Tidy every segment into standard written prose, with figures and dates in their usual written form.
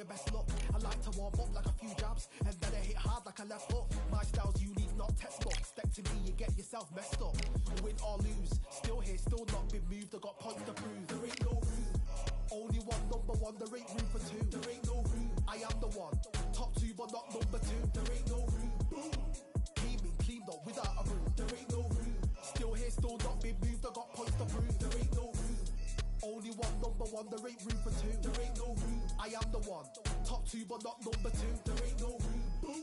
your best look. I like to warm up like a few jabs, and then I hit hard like a left hook. My style's unique, not textbook. Step to me, you get yourself messed up. Win or lose, still here, still not been moved. I got points to prove. There ain't no room. Only one, number one. There ain't room for two. There ain't no room. I am the one. Top two, but not number two. There ain't no room. Boom. Cleaned up without a room. There ain't no room. Still here, still not been moved. I got points to prove. There ain't no room. Only one, number one. There ain't room for two. There ain't no room. I am the one. Top two, but not number two. There ain't no room. Boom.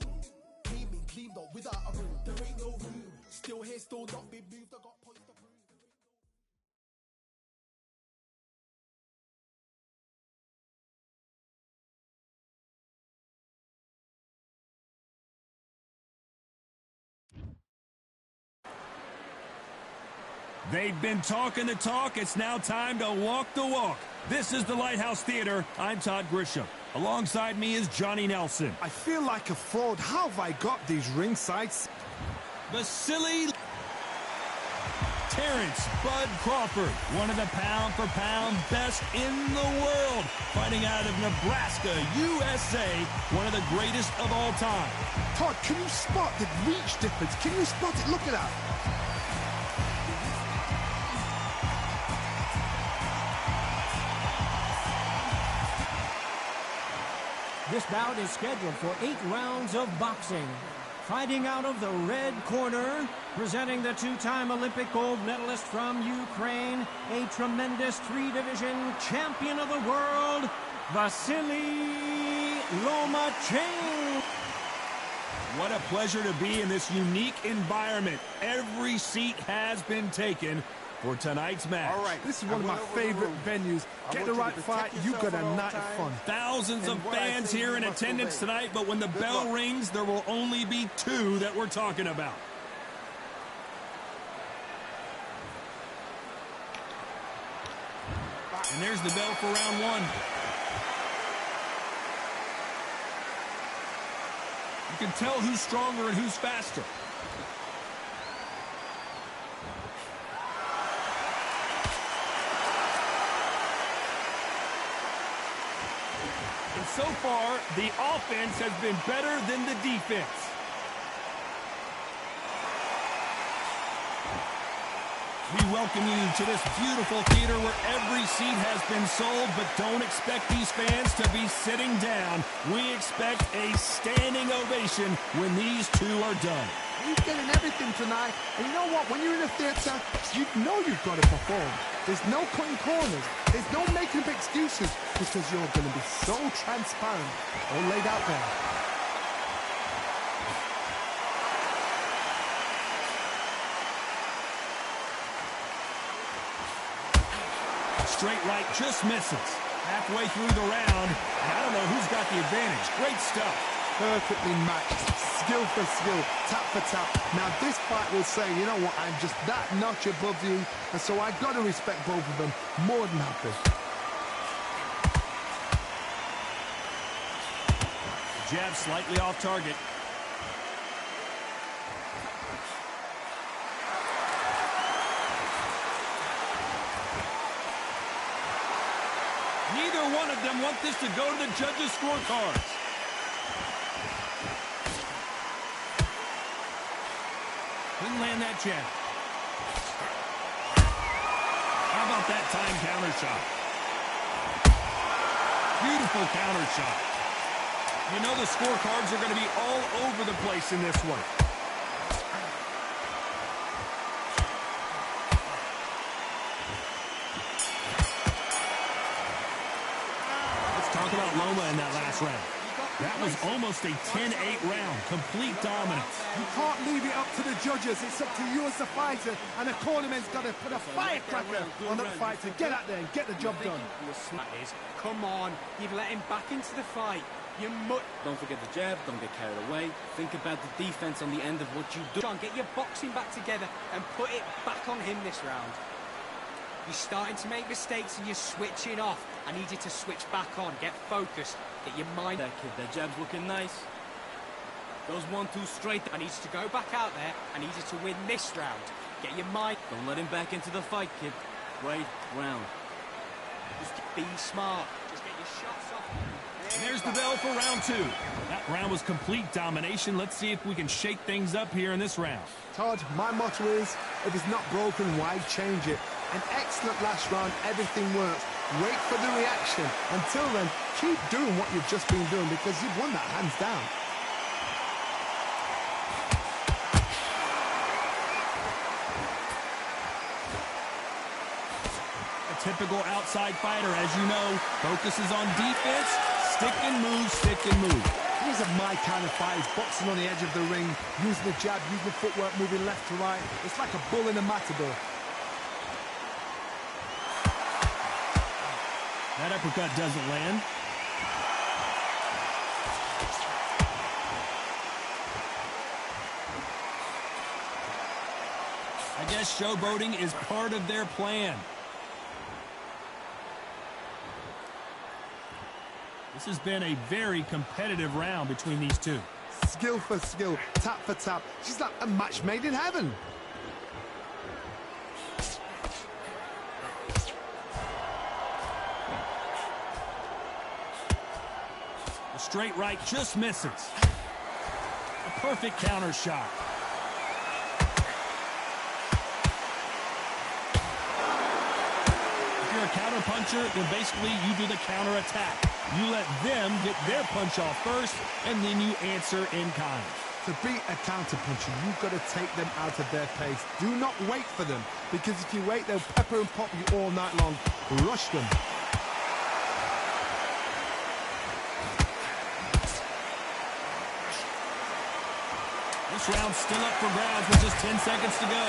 Cleaned up without a room. There ain't no room. Still here, still not been moved. I got points to prove. They've been talking the talk. It's now time to walk the walk. This is the Lighthouse Theater. I'm Todd Grisham. Alongside me is Johnny Nelson. I feel like a fraud. How have I got these ring sights? Vasily Terrence Bud Crawford, one of the pound-for-pound best in the world, fighting out of Nebraska, USA, one of the greatest of all time. Todd, can you spot the reach difference? Can you spot it? Look at that. This bout is scheduled for 8 rounds of boxing. Fighting out of the red corner, presenting the two-time Olympic gold medalist from Ukraine, a tremendous 3-division champion of the world, Vasily Lomachenko. What a pleasure to be in this unique environment. Every seat has been taken for tonight's match. All right, this is one of my favorite venues. Get the right fight, you got a night of fun. Thousands of fans here in attendance tonight, but when the bell rings, there will only be 2 that we're talking about. And there's the bell for round 1. You can tell who's stronger and who's faster. And so far, the offense has been better than the defense. We welcome you to this beautiful theater where every seat has been sold, but don't expect these fans to be sitting down. We expect a standing ovation when these 2 are done. He's getting everything tonight. And you know what? When you're in a theater, you know you've got to perform. There's no cutting corners. There's no making up excuses because you're going to be so transparent, all laid out there. Straight right just misses. Halfway through the round, and I don't know who's got the advantage. Great stuff. Perfectly matched, skill for skill, tap for tap. Now this fight will say, you know what, I'm just that notch above you, and so I got to respect both of them more than happy. Jab slightly off target. Neither one of them want this to go to the judges' scorecards. Couldn't land that jab. How about that time counter shot? Beautiful counter shot. You know the scorecards are going to be all over the place in this one. Let's talk about Loma in that last round. That was almost a 10-8 round. Complete dominance. You can't leave it up to the judges. It's up to you as the fighter, and the cornerman's got to put a firecracker on that fight to get out there and get the job done. Come on, you've let him back into the fight. You don't forget the jab, don't get carried away. Think about the defense on the end of what you do. John, get your boxing back together and put it back on him this round. You're starting to make mistakes and you're switching off. I need you to switch back on, get focused, get your mind... That kid, that jab's looking nice. Those 1-2 straight. I need you to go back out there. I need you to win this round. Get your mind... Don't let him back into the fight, kid. Right round. Just be smart. Just get your shots off. And there's the bell for round 2. That round was complete domination. Let's see if we can shake things up here in this round. Todd, my motto is, if it's not broken, why change it? An excellent last round, everything works. Wait for the reaction. Until then, keep doing what you've just been doing because you've won that hands down. A typical outside fighter, as you know, focuses on defense, stick and move, stick and move. These are my kind of fights, boxing on the edge of the ring, using the jab, using the footwork, moving left to right. It's like a bull in a matador. That uppercut doesn't land. I guess showboating is part of their plan. This has been a very competitive round between these two. Skill for skill, tap for tap. She's like a match made in heaven. The straight right just misses. A perfect counter shot. If you're a counter puncher, then basically you do the counter attack. You let them get their punch off first, and then you answer in kind. To beat a counter puncher, you've got to take them out of their pace. Do not wait for them, because if you wait, they'll pepper and pop you all night long. Rush them. This round's still up for grabs with just 10 seconds to go.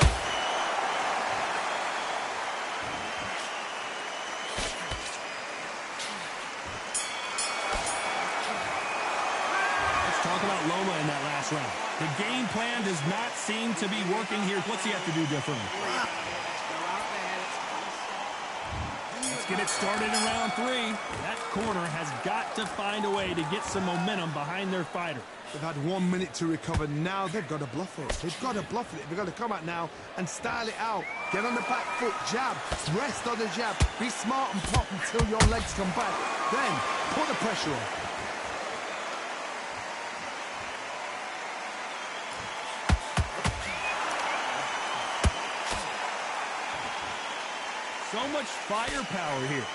Let's talk about Loma in that last round. The game plan does not seem to be working here. What's he have to do differently? Let's get it started in round 3. That corner has got to find a way to get some momentum behind their fighter. They've had 1 minute to recover. Now they've got to bluff it. They've got to bluff it. They've got to come out now and style it out. Get on the back foot, jab, rest on the jab. Be smart and pop until your legs come back. Then put the pressure on. So much firepower here.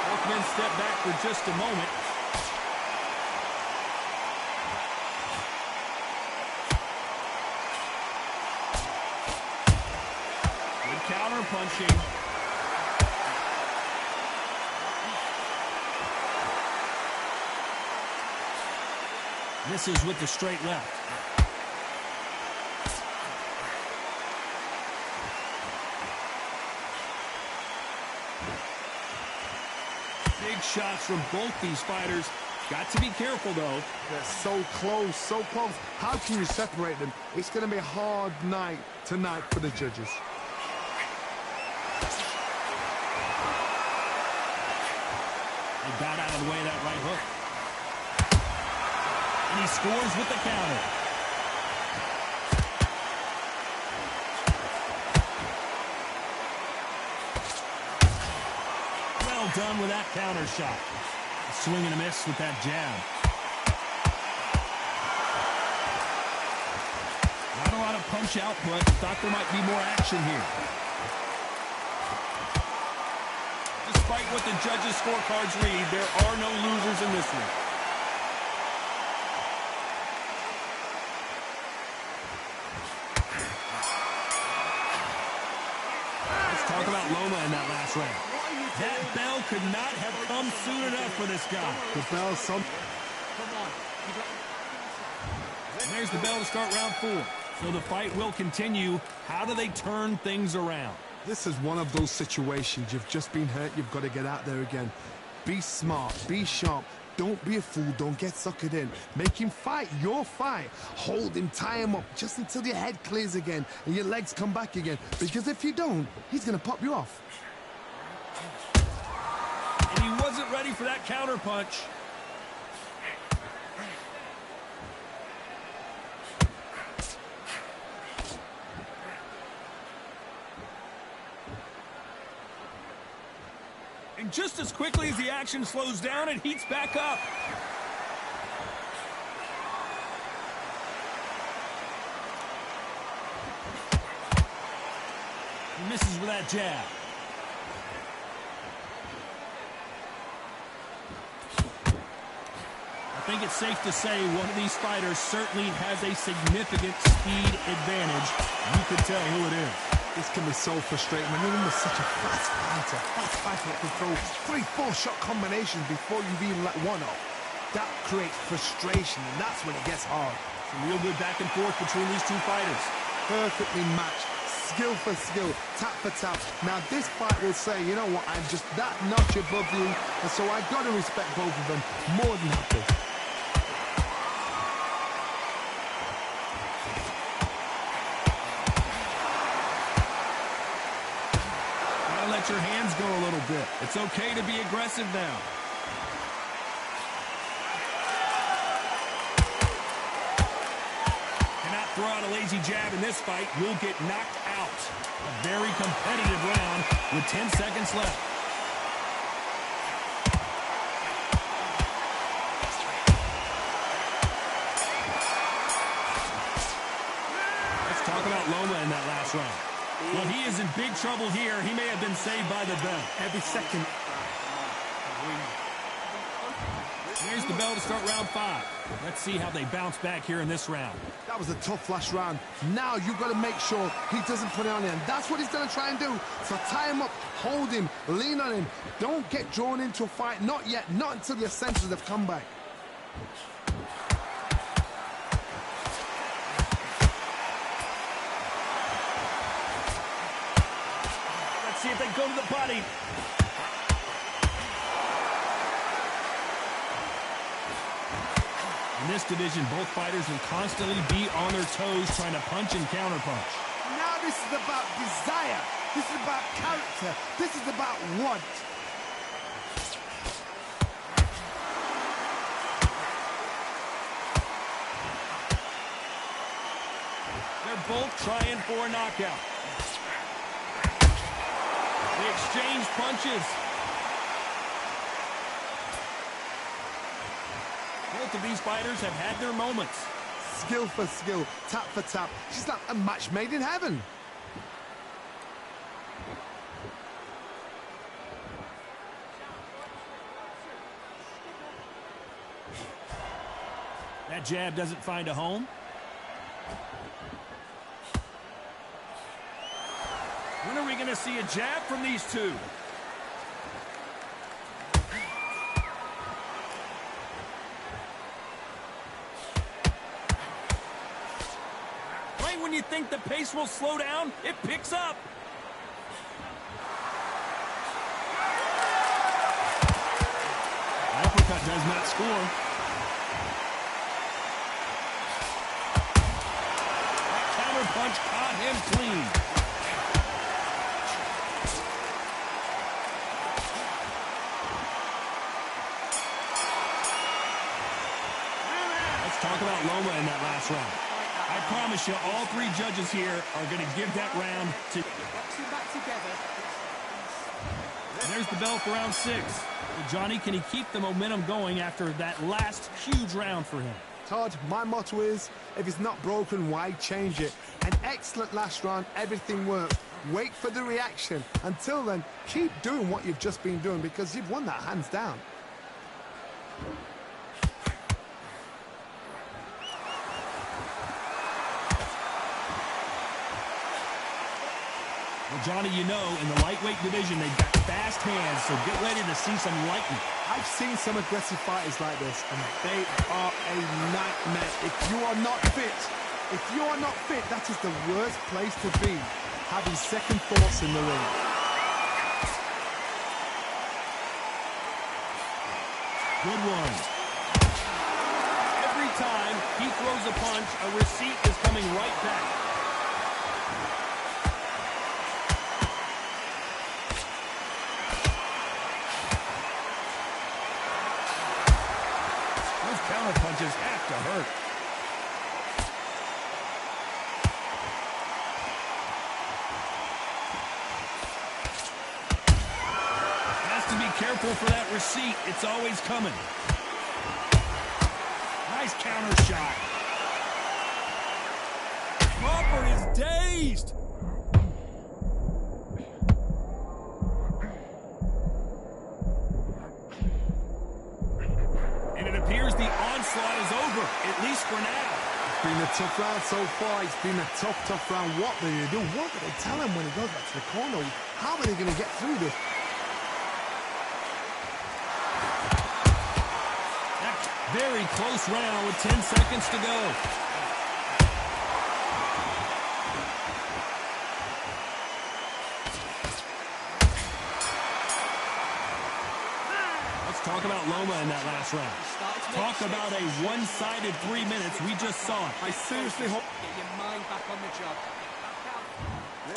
Both men step back for just a moment. Good counter punching. Misses with the straight left. Big shots from both these fighters. Got to be careful, though. They're so close, so close. How can you separate them? It's going to be a hard night tonight for the judges. They got out of the way of that right hook. And he scores with the counter. Well done with that counter shot. A swing and a miss with that jab. Not a lot of punch output. Thought there might be more action here. Despite what the judges' scorecards read, there are no losers in this one. Let's talk about Loma in that last round. That bell could not have come soon enough for this guy. The bell, some... And there's the bell to start round 4. So the fight will continue. How do they turn things around? This is one of those situations. You've just been hurt. You've got to get out there again. Be smart. Be sharp. Don't be a fool. Don't get suckered in. Make him fight your fight. Hold him. Tie him up just until your head clears again and your legs come back again. Because if you don't, he's going to pop you off. And he wasn't ready for that counter punch. And just as quickly as the action slows down, it heats back up. He misses with that jab. I think it's safe to say one of these fighters certainly has a significant speed advantage. You can tell who it is. This can be so frustrating when you're in with such a fast fighter that can throw 3-4 shot combinations before you've even let one off. That creates frustration, and that's when it gets hard. Some real good back and forth between these two fighters. Perfectly matched, skill for skill, tap for tap. Now this fight will say, you know what, I'm just that notch above you, and so I've got to respect both of them more than happy. Let your hands go a little bit. It's okay to be aggressive now. Cannot throw out a lazy jab in this fight. You'll get knocked out. A very competitive round with 10 seconds left. Let's talk about Loma in that last round. Well, he is in big trouble here. He may have been saved by the bell. Every second. Here's the bell to start round 5. Let's see how they bounce back here in this round. That was a tough last round. Now you've got to make sure he doesn't put it on him. That's what he's going to try and do. So tie him up, hold him, lean on him. Don't get drawn into a fight. Not yet. Not until your senses have come back. See if they go to the body. In this division, both fighters will constantly be on their toes trying to punch and counterpunch. Now this is about desire. This is about character. This is about want. They're both trying for a knockout. They exchange punches. Both of these fighters have had their moments. Skill for skill, tap for tap. She's like a match made in heaven. That jab doesn't find a home. When are we going to see a jab from these two? Right when you think the pace will slow down, it picks up. An uppercut does not score. That counter punch caught him clean. Talk about Loma in that last round. I promise you, all 3 judges here are going to give that round to... There's the bell for round 6. Well, Johnny, can he keep the momentum going after that last huge round for him? Todd, my motto is, if it's not broken, why change it? An excellent last round, everything worked. Wait for the reaction. Until then, keep doing what you've just been doing because you've won that hands down. Well, Johnny, you know, in the lightweight division, they've got fast hands, so get ready to see some lightning. I've seen some aggressive fighters like this, and they are a nightmare. If you are not fit, that is the worst place to be, having second thoughts in the ring. Good one. Every time he throws a punch, a receipt is coming right back. Counter punches have to hurt. Has to be careful careful for that receipt. It's always coming. Nice counter shot. Crawford is dazed. And it appears the onslaught is over, at least for now. It's been a tough round so far. It's been a tough round. What do they do? What do they tell him when he goes back to the corner? How are they going to get through this? Very close round with 10 seconds to go. Let's talk about Loma in that last round. Talk about a one-sided 3 minutes. We just saw it. I seriously hope... Get your mind back on the job.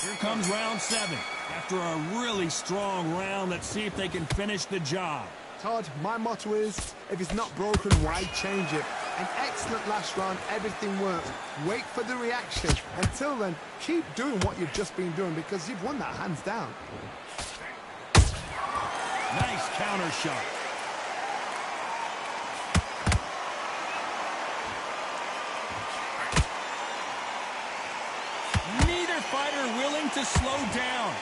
Here comes round 7. After a really strong round, let's see if they can finish the job. Todd, my motto is, if it's not broken, why change it? An excellent last round, everything works. Wait for the reaction. Until then, keep doing what you've just been doing because you've won that hands down. Nice counter shot. Neither fighter willing to slow down.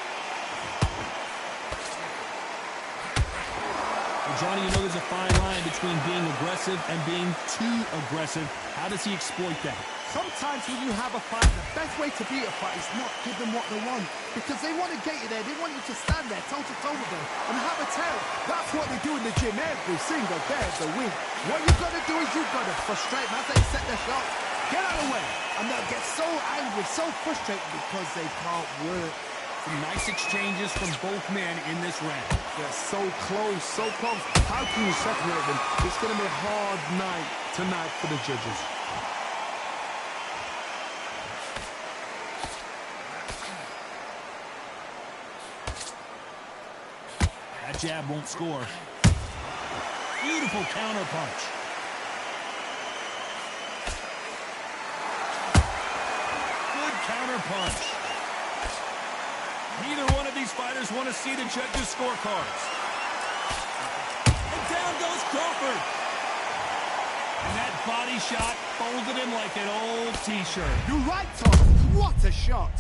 Johnny, you know there's a fine line between being aggressive and being too aggressive. How does he exploit that? Sometimes when you have a fight, the best way to beat a fight is not give them what they want. Because they want to get you there. They want you to stand there toe-to-toe with them and have a tail. That's what they do in the gym every single day of the week. What you've got to do is you've got to frustrate them as they set their shot. Get out of the way. And they'll get so angry, so frustrated because they can't work. Some nice exchanges from both men in this round. They're so close, so close. How can you separate them? It's going to be a hard night tonight for the judges. That jab won't score. Beautiful counter punch. Good counter punch. Neither one of these fighters want to see the judges' scorecards. And down goes Crawford. And that body shot folded him like an old T-shirt. You're right, Tom. What a shot.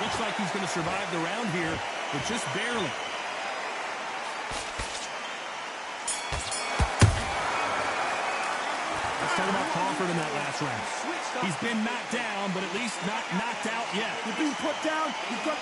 Looks like he's going to survive the round here, but just barely. Let's talk about Crawford in that last round. He's been knocked down, but at least not knocked out yet. You've been put down. You've got...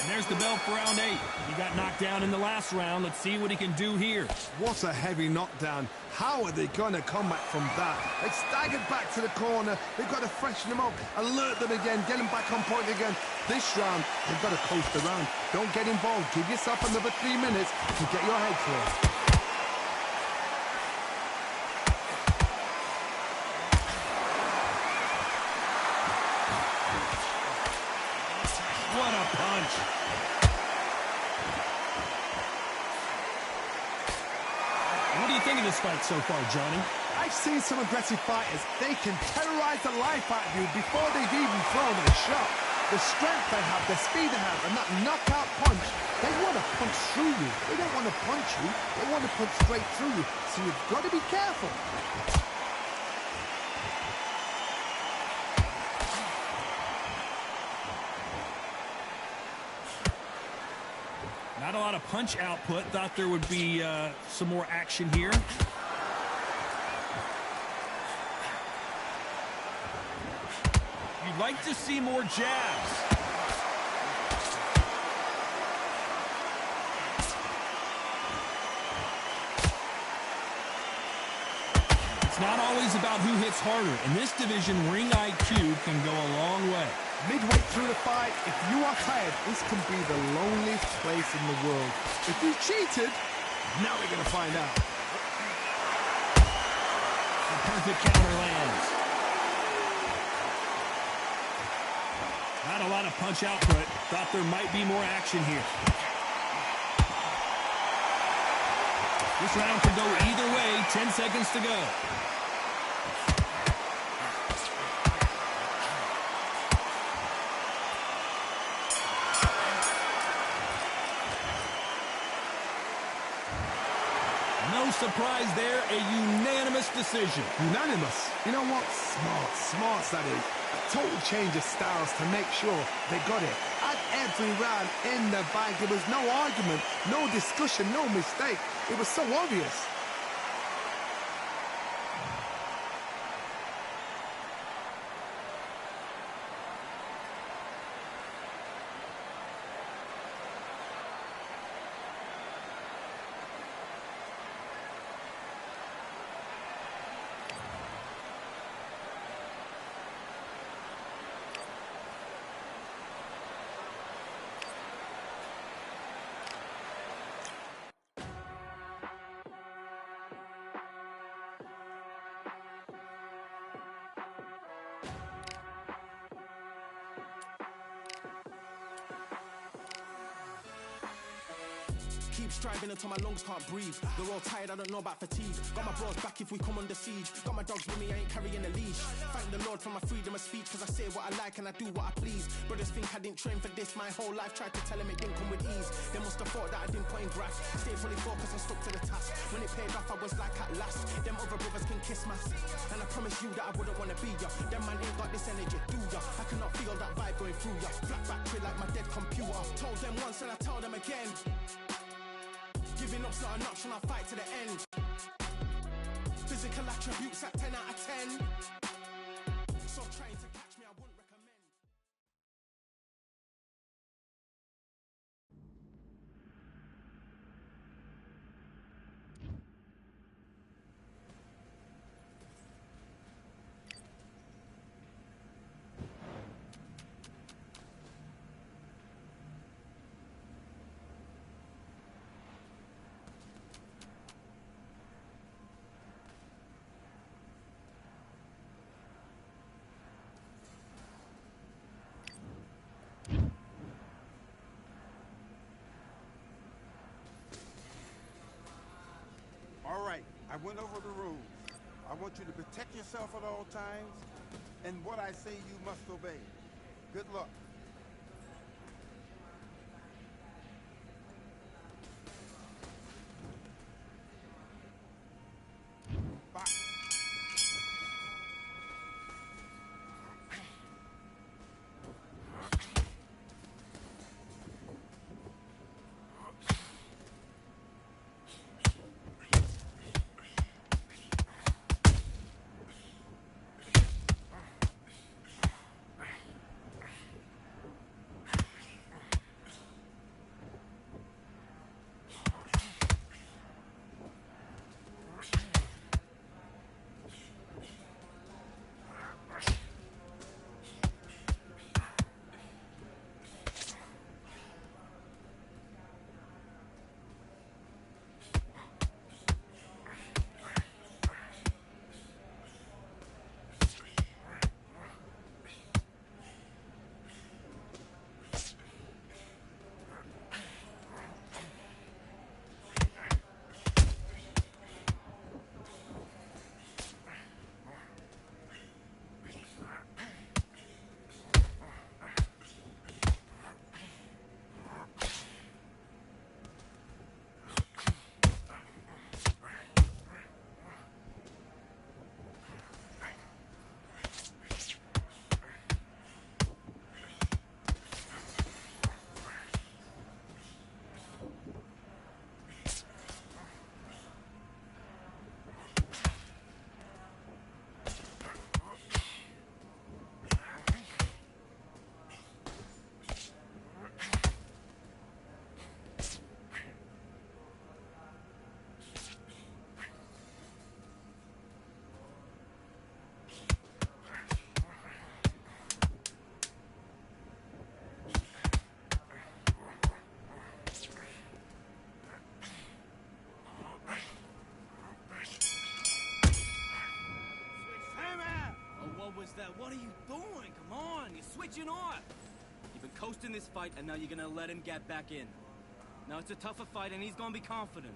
And there's the bell for round 8. He got knocked down in the last round. Let's see what he can do here. What a heavy knockdown. How are they going to come back from that? They staggered back to the corner. They've got to freshen them up, alert them again, get them back on point again. This round, they've got to coast the round. Don't get involved. Give yourself another 3 minutes to get your head clear. What a punch. What do you think of this fight so far, Johnny? I've seen some aggressive fighters. They can terrorize the life out of you before they've even thrown a shot. The strength they have, the speed they have, and that knockout punch, they want to punch through you. They don't want to punch you. They want to punch straight through you. So you've got to be careful. Not a lot of punch output. Thought there would be some more action here. You'd like to see more jabs. It's not always about who hits harder. In this division, ring IQ can go a long way. Midway through the fight, if you are tired, this can be the loneliest place in the world. If you cheated, now we're going to find out. The perfect counter lands. Not a lot of punch output. Thought there might be more action here. This round could go either way. 10 seconds to go. No surprise there, a unanimous decision. Unanimous? You know what? Smart that is. A total change of styles to make sure they got it. At every round in the bag, there was no argument, no discussion, no mistake. It was so obvious. Keep striving until my lungs can't breathe. They're all tired, I don't know about fatigue. Got my bros back if we come under siege. Got my dogs with me, I ain't carrying a leash. Thank the Lord for my freedom of speech, cause I say what I like and I do what I please. Brothers think I didn't train for this my whole life. Tried to tell them it didn't come with ease. They must have thought that I didn't put in graft. Stayed fully focused and stuck to the task. When it paid off, I was like at last. Them other brothers can kiss my ass. And I promise you that I wouldn't wanna be ya. Them man ain't got this energy, do ya? I cannot feel that vibe going through ya. Flat battery like my dead computer. Told them once and I tell them again. Giving up's not an option, I'll fight to the end. Physical attributes at 10 out of 10. So trying to catch me, I wouldn't recommend. All right, I went over the rules. I want you to protect yourself at all times, and what I say you must obey. Good luck. Box. What was that? What are you doing? Come on, you're switching off. Been coasting this fight, and now you're gonna let him get back in. Now it's a tougher fight, and he's gonna be confident.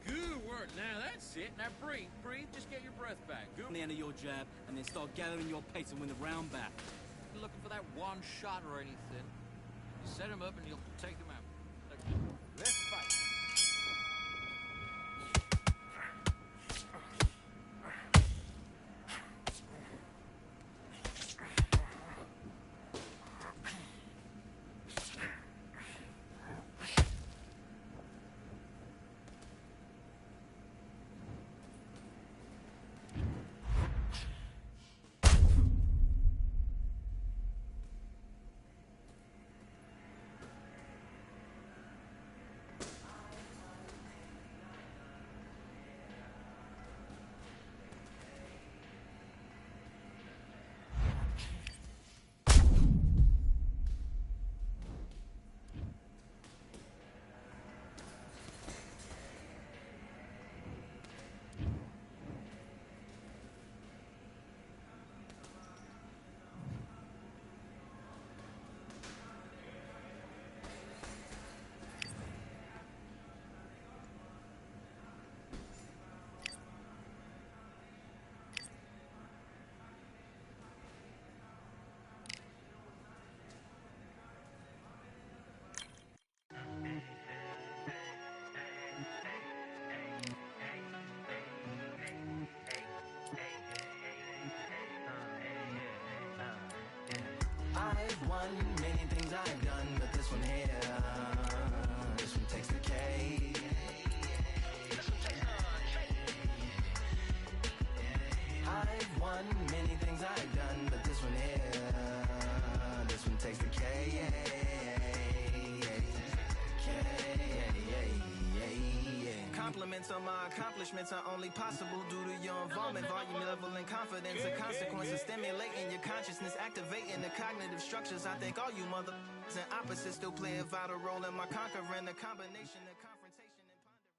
Good work. Now that's it. Now breathe, breathe. Just get your breath back. Good. The end of your jab, and then start gathering your pace and win the round back. You're looking for that one shot or anything. You set him up, and you'll take him out. Let's fight. I've won many things I've done, but this one here, this one takes the cake. I've won many things I've done, but this one here, this one takes the cake. Compliments on my accomplishments are only possible due to your involvement, volume, level, and confidence. The consequence of stimulating your consciousness, activating the cognitive structures. I think all you mother and opposites still play a vital role in my conquering. The combination of confrontation and ponderance.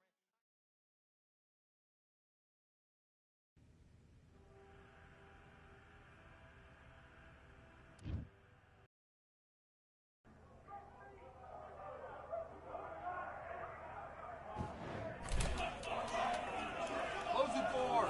Close the door.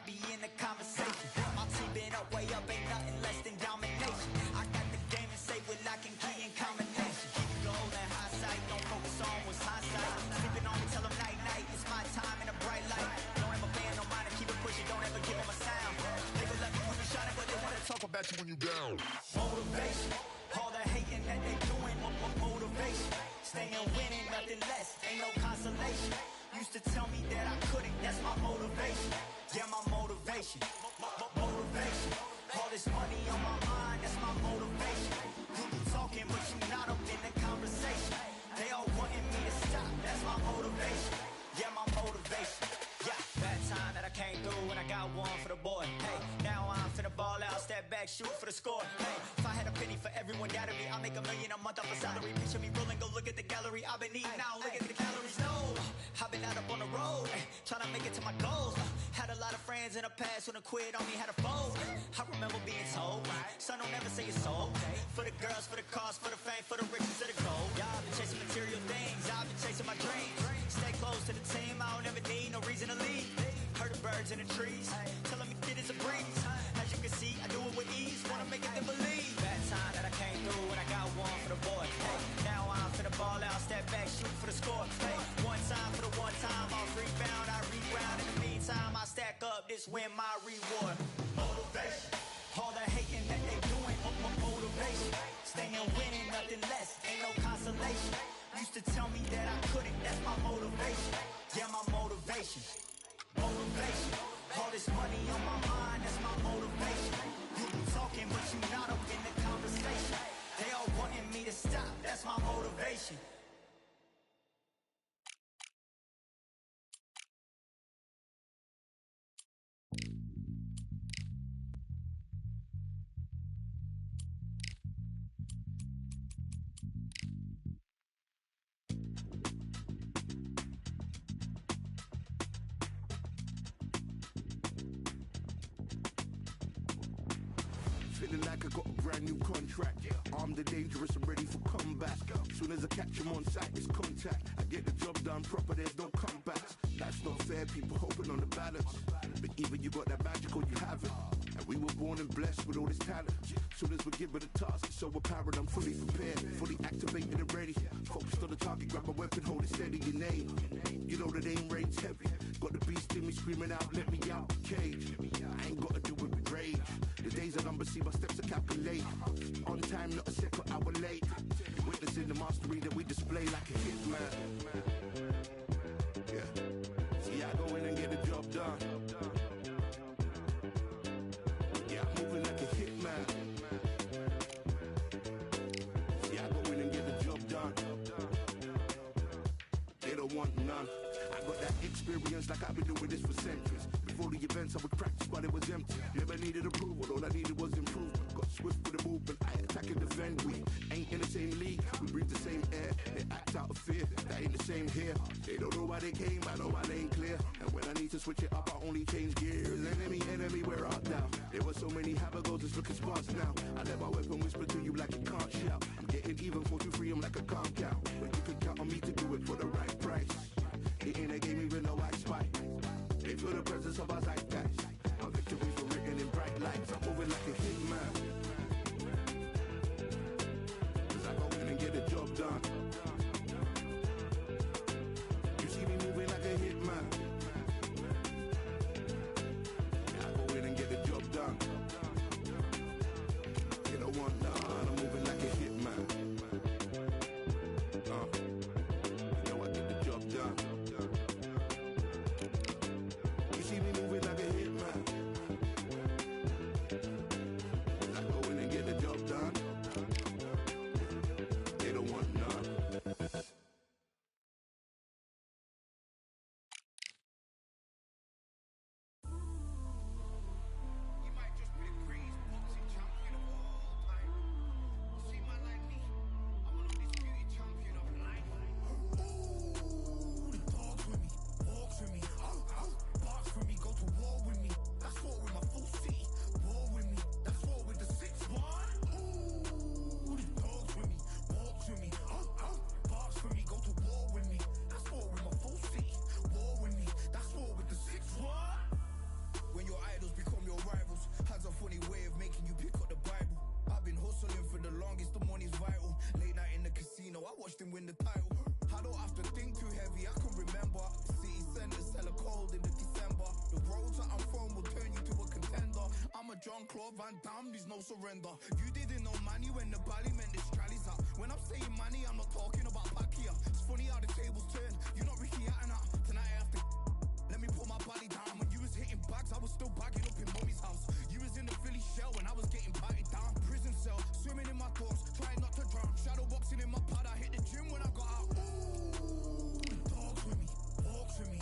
be in the conversation. My team been up, way up, ain't nothing less than domination. I got the game and say with lock and key and combination. Keep it gold and high sight, don't focus on what's hindsight. Sleeping on me, tell them night night, it's my time in a bright light. Don't have a band, no mind, keep it pushing, don't ever give them a sound. They will let me when you shining, but they wanna talk about you when you down. Motivation, all the hating that they doing, motivation. Staying winning, nothing less, ain't no consolation. Used to tell me that I couldn't, that's my motivation. Yeah, my motivation, motivation. All this money on my mind, that's my motivation. You talking, but you not up in the conversation. They all wanting me to stop, that's my motivation. Yeah, my motivation. Yeah, that time that I came through and I got one for the boy. Hey, now I'm finna ball out, step back, shoot for the score. Hey, if I had a penny for everyone doubted me, I'll make $1 million a month off a salary. Picture me rolling, go look at the gallery. I've been eating now, look at the calories. No, I've been out up on the road, trying to make it to my goals. Had a lot of friends in the past when I quit on me, had a fold. I remember being told, son, don't ever say it's sold. For the girls, for the cars, for the fame, for the riches, for the gold. Yeah, I've been chasing material things, I've been chasing my dreams. Stay close to the team, I don't ever need no reason to leave. Heard the birds in the trees, telling me it is a breeze. As you can see, I do it with ease, wanna make it them believe. That time that I came through and I got one for the boy. Hey, now I'm finna ball out, step back, shoot for the score. Hey, one time for the one time, I'll rebound, I reground. In the meantime, I stack up, this win my reward. Motivation, all the hating that they doing, motivation. Staying winning, nothing less, ain't no consolation. Used to tell me that I couldn't, that's my motivation. Yeah, my motivation, motivation. All this money on my mind, that's my motivation. You talking, but you not up in the conversation. They all wanting me to stop, that's my motivation. Feeling like I got a brand new contract. Armed and dangerous and ready for comeback. Soon as I catch him on sight, it's contact. I get the job done proper, there's no comebacks. Life's not fair, people hoping on the balance. But either you got that magic or you haven't. And we were born and blessed with all this talent. Soon as we're given a task, it's so apparent I'm fully prepared, fully activated and ready. Focused on the target, grab my weapon, hold it steady, your name. You know the aim range heavy. Got the beast in me screaming out, let me out the cage. I ain't gotta do it with rage. The days are numbered, see my steps are calculate. On time, not a second hour late. Witnessing the mastery that we display like a hitman. Yeah. See, I go in and get the job done. Yeah, I'm moving like a hitman. See, I go in and get the job done. They don't want none. I got that experience like I've been doing this for centuries. Before the events I would practice but it was empty. Never needed approval, all I needed was improvement. Got swift with the movement, I attack and defend. We ain't in the same league, we breathe the same air. They act out of fear, that ain't the same here. They don't know why they came, I know my lane clear. And when I need to switch it up, I only change gears. Enemy, we're out now. There were so many habagos, it's looking sparse now. I let my weapon whisper to you like you can't shout. I'm getting even, 4-2-3, I'm like a calm count. But you can count on me to do it for the right price. It ain't a game even though I spite. They feel the presence of our zeitgeist. Our victories were written in bright lights. I'm moving like a hitman. Cause I go in and get the job done. You see me moving like a hitman. Yeah, I go in and get the job done. You don't want none. I'm moving like a hitman. You know I get the job done. You see me moving like the title. I don't have to think too heavy, I can remember. City centers hella cold in the December. The roads that I'm from will turn you to a contender. I'm a Jean-Claude Van Damme, there's no surrender. You didn't know money when the bally meant the strallies up. When I'm saying money, I'm not talking about Pacquiao. It's funny how the tables turn. You're not Ricky Hatton. Tonight I have to let me pull my body down. When you was hitting bags, I was still bagging up in mommy's house. You was in the Philly shell when I was getting patted down. Prison cell, swimming in my thoughts, trying not to drown. Shadow boxing in my pad, I hit the gym when I got out. Ooh, dogs with me, walks with me,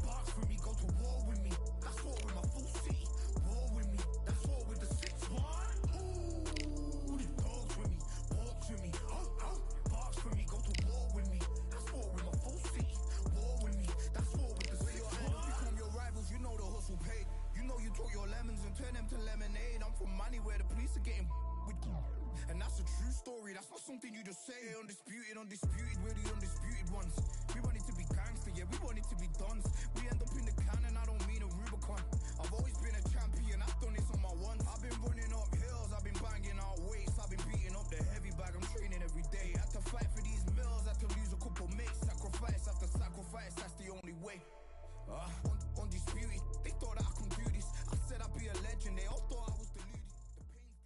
barks with me, go to war with me. That's war with my full city. War with me, that's war with the 6-1. Ooh, dogs with me, walks with me, barks with me, go to war with me. That's war with my full city. War with me, that's war with the 6-1. Become your rivals, you know the hustle paid. You know you took your lemons and turn them to lemonade. I'm from money where the police are getting with, and that's a true story. That's not something you just say. Undisputed, undisputed, we're the undisputed ones. We want it to be gangster, yeah, we want it to be dons. We end up in the can and I don't mean a Rubicon. I've always been a champion, I've done this on my ones. I've been running up hills, I've been banging out weights, I've been beating up the heavy bag, I'm training every day. Had to fight for these mills, had to lose a couple mates. Sacrifice after sacrifice, that's the only way. Undisputed, they thought that I could do this. I said I'd be a legend, they all thought I was deluded. The pain's deep rooted.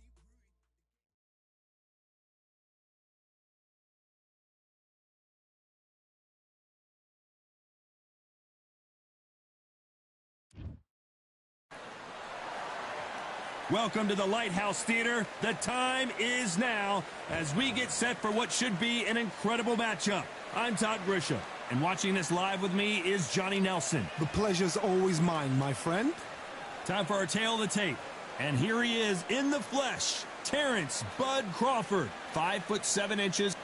Welcome to the Lighthouse Theater. The time is now as we get set for what should be an incredible matchup. I'm Todd Grisham, and watching this live with me is Johnny Nelson. The pleasure's always mine, my friend. Time for our tale of the tape. And here he is in the flesh, Terrence Bud Crawford, 5'7".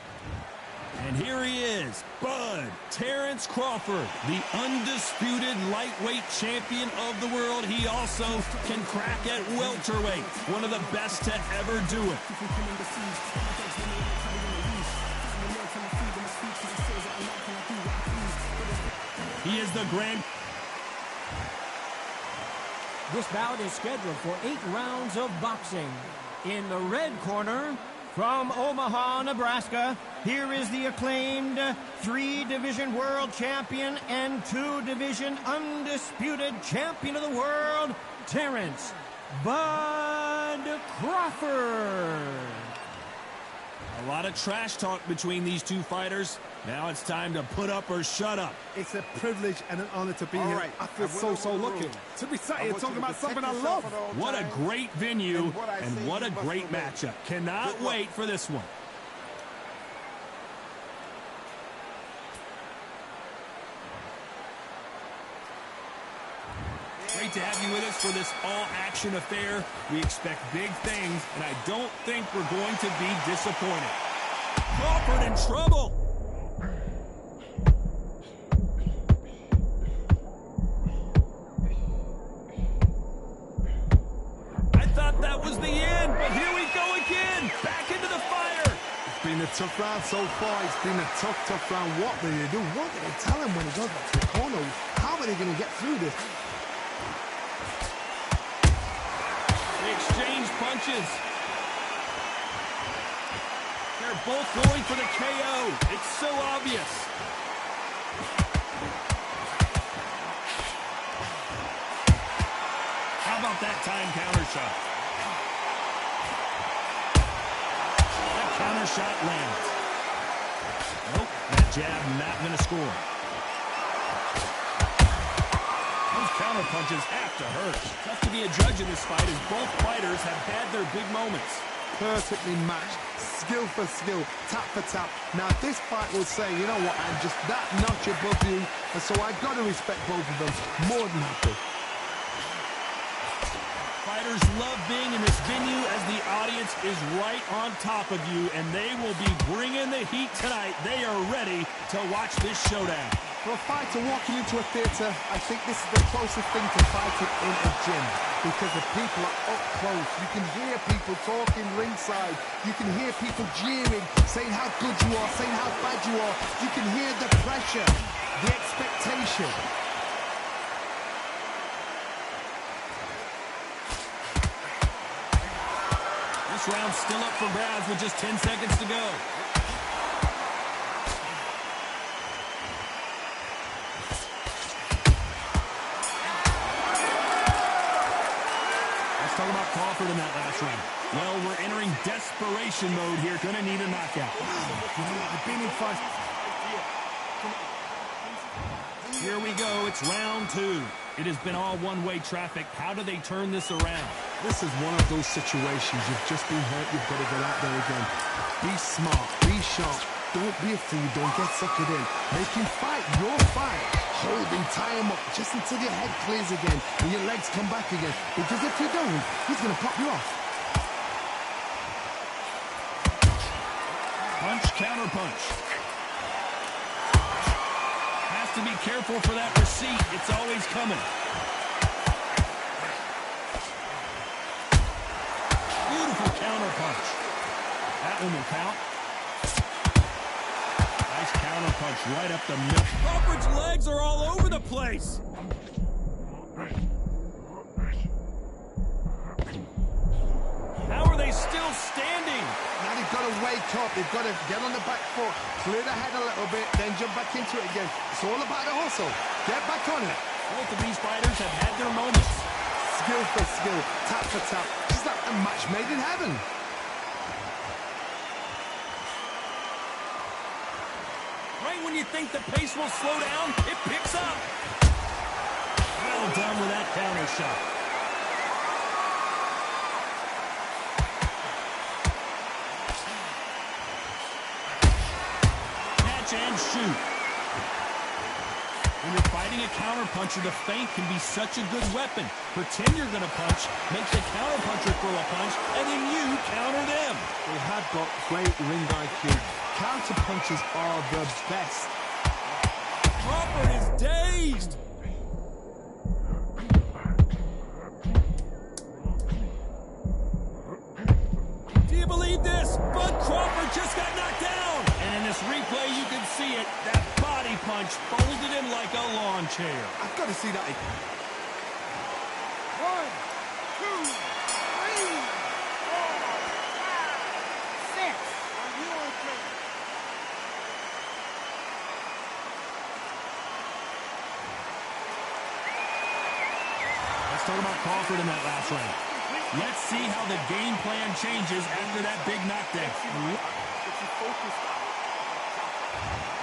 And here he is, Bud Terrence Crawford, the undisputed lightweight champion of the world. He also can crack at welterweight, one of the best to ever do it. He is the grand... This bout is scheduled for 8 rounds of boxing. In the red corner, from Omaha, Nebraska, here is the acclaimed 3-division world champion and 2-division undisputed champion of the world, Terrence Bud Crawford. A lot of trash talk between these two fighters. Now it's time to put up or shut up. It's a privilege and an honor to be here. I feel so lucky to be sat here talking about something I love. What a great venue and what a great matchup. Cannot wait for this one. Great to have you with us for this all-action affair. We expect big things, and I don't think we're going to be disappointed. Crawford in trouble. I thought that was the end, but here we go again. Back into the fire. It's been a tough round so far. It's been a tough round. What do they do? What do they tell him when he goes back to the corner? How are they going to get through this? They exchange punches. They're both going for the KO. It's so obvious. How about that time counter shot? That counter shot lands. Nope, that jab not going to score. Those counter punches have to hurt. Tough to be a judge in this fight as both fighters have had their big moments. Perfectly matched, skill for skill, tap for tap. Now this fight will say, you know what, I'm just that notch above you, and so I've got to respect both of them more than happy. Fighters love being in this venue as the audience is right on top of you, and they will be bringing the heat tonight. They are ready to watch this showdown. For a fighter walking into a theatre, I think this is the closest thing to fighting in a gym, because the people are up close. You can hear people talking ringside. You can hear people jeering, saying how good you are, saying how bad you are. You can hear the pressure, the expectation. This round's still up for grabs with just 10 seconds to go. Crawford in that last round. Well, we're entering desperation mode here. Gonna need a knockout. I've been in fight. Here we go. It's round 2. It has been all one-way traffic. How do they turn this around? This is one of those situations. You've just been hurt. You've got to get out there again. Be smart. Be sharp. Don't be a fool. Don't get suckered in. Make him fight your fight. Hold him, tie him up just until your head clears again and your legs come back again. Because if you don't, he's going to pop you off. Punch, counter punch. Has to be careful for that receipt. It's always coming. Beautiful counter punch. That one will count. Nice counter punch right up the middle. Crawford's legs are all over the place. How are they still standing? Now they've got to wake up. They've got to get on the back foot, clear the head a little bit, then jump back into it again. It's all about the hustle. Get back on it. Both of these fighters have had their moments. Skill for skill, tap for tap. Just like a match made in heaven. Right when you think the pace will slow down, it picks up. Well done with that counter shot. Catch and shoot. When you're fighting a counterpuncher, the feint can be such a good weapon. Pretend you're going to punch, make the counterpuncher throw a punch, and then you counter them. They have got great ring IQ. Counter punches are the best. Crawford is dazed. Do you believe this? Bud Crawford just got knocked down. And in this replay, you can see it. That body punch folded him like a lawn chair. I've got to see that again. 1, 2, 3, 4, 5, 6. Are you okay? Let's talk about Crawford in that last round. Let's see how the game plan changes after that big knockdown.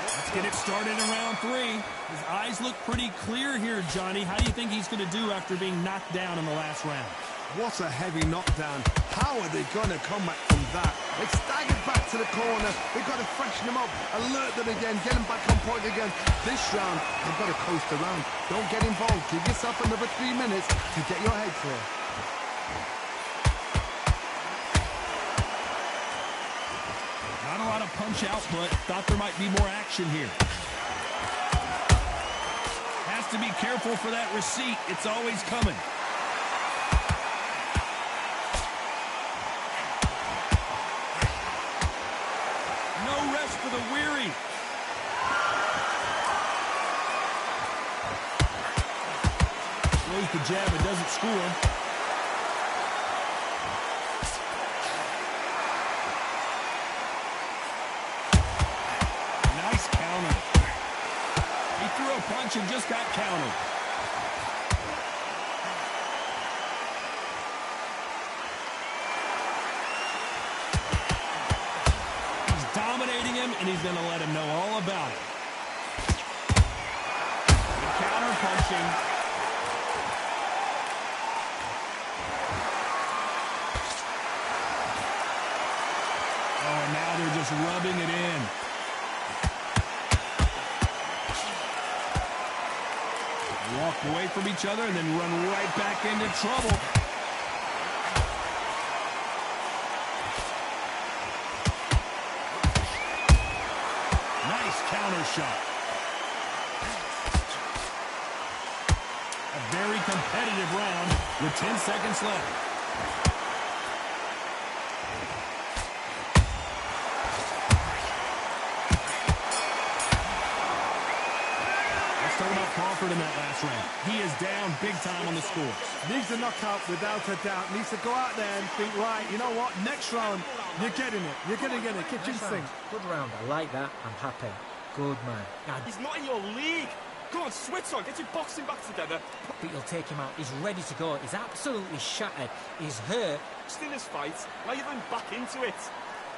Let's get it started in round 3. His eyes look pretty clear here, Johnny. How do you think he's going to do after being knocked down in the last round? What a heavy knockdown. How are they going to come back from that? They staggered back to the corner. They've got to freshen them up, alert them again, get them back on point again. This round, they've got to coast around. Don't get involved. Give yourself another 3 minutes to get your head clear. Not a lot of punch output. Thought there might be more action here. Has to be careful for that receipt. It's always coming. No rest for the weary. Throws the jab and doesn't score. Punch and just got countered. He's dominating him, and he's going to let him know all about it. The counter punching. Oh, and now they're just rubbing it in. Walk away from each other and then run right back into trouble. Nice counter shot. A very competitive round with 10 seconds left. Crawford in that last round. He is down big time on the scores. Needs a knockout without a doubt. Needs to go out there and think, right, you know what? Next round, you're getting it. You're going to get it. Kitchen sink. Good round. I like that. I'm happy. Good man. He's not in your league. Come on, switch on. Get your boxing back together. But you'll take him out. He's ready to go. He's absolutely shattered. He's hurt. Still in this fight. Now you're going back into it.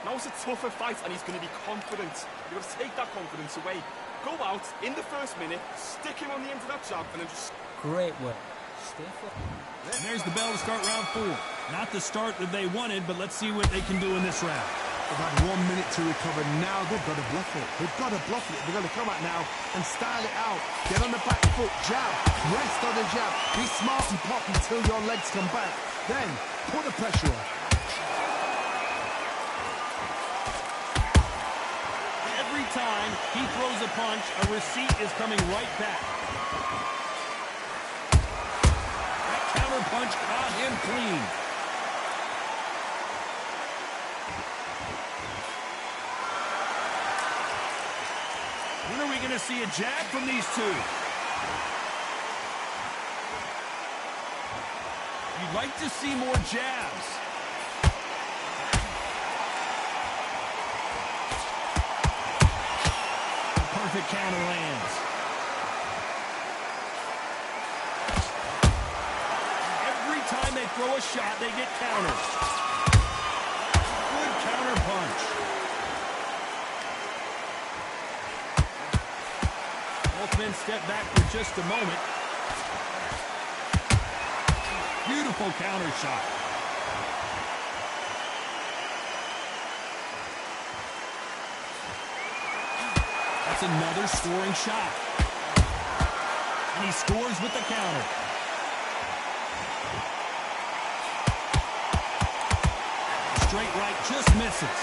Now it's a tougher fight, and he's going to be confident. You've got to take that confidence away. Go out in the first minute, stick him on the end of that jab, and then just... Great work. Stay focused. And there's the bell to start round 4. Not the start that they wanted, but let's see what they can do in this round. They've had 1 minute to recover. Now they've got to bluff it. They've got to bluff it. They've got to come out now and style it out. Get on the back foot, jab, rest on the jab. Be smart and pop until your legs come back. Then put the pressure on. Every time he throws a punch, a receipt is coming right back. That counter punch caught him clean. When are we going to see a jab from these two? You'd like to see more jabs. Perfect counter lands. Every time they throw a shot, they get countered. Good counter punch. Both men step back for just a moment. Beautiful counter shot. That's another scoring shot. And he scores with the counter. Straight right just misses.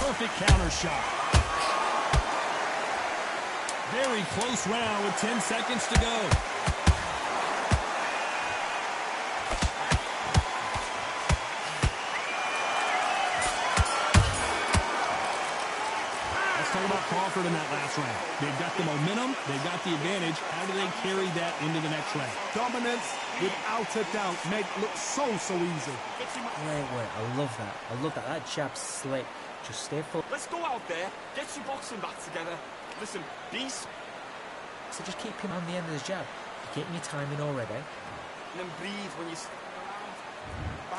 Perfect counter shot. Very close round with 10 seconds to go. Let's talk about Crawford in that last round. They've got the momentum, they've got the advantage. How do they carry that into the next round? Dominance, without a doubt, made it look so easy. Great work. I love that. I love that. That jab's slick. Just stay focused. Let's go out there, get your boxing back together. Listen, beast. So just keep him on the end of the jab. You're getting your timing already. And then breathe when you...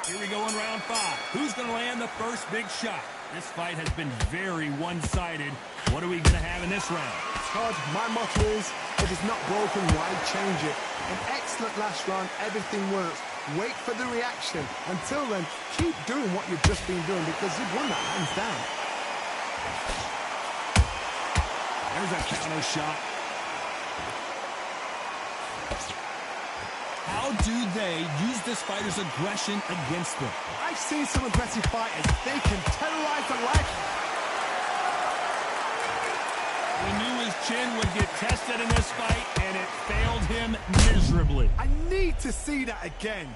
Here we go in round 5. Who's going to land the first big shot? This fight has been very one-sided. What are we going to have in this round? Todd, my motto is, if it's not broken, why change it? An excellent last round, everything works. Wait for the reaction. Until then, keep doing what you've just been doing because you've won that hands down. There's a counter shot. How do they use this fighter's aggression against them? I've seen some aggressive fighters. They can terrorize the life. We knew his chin would get tested in this fight, and it failed him miserably. I need to see that again.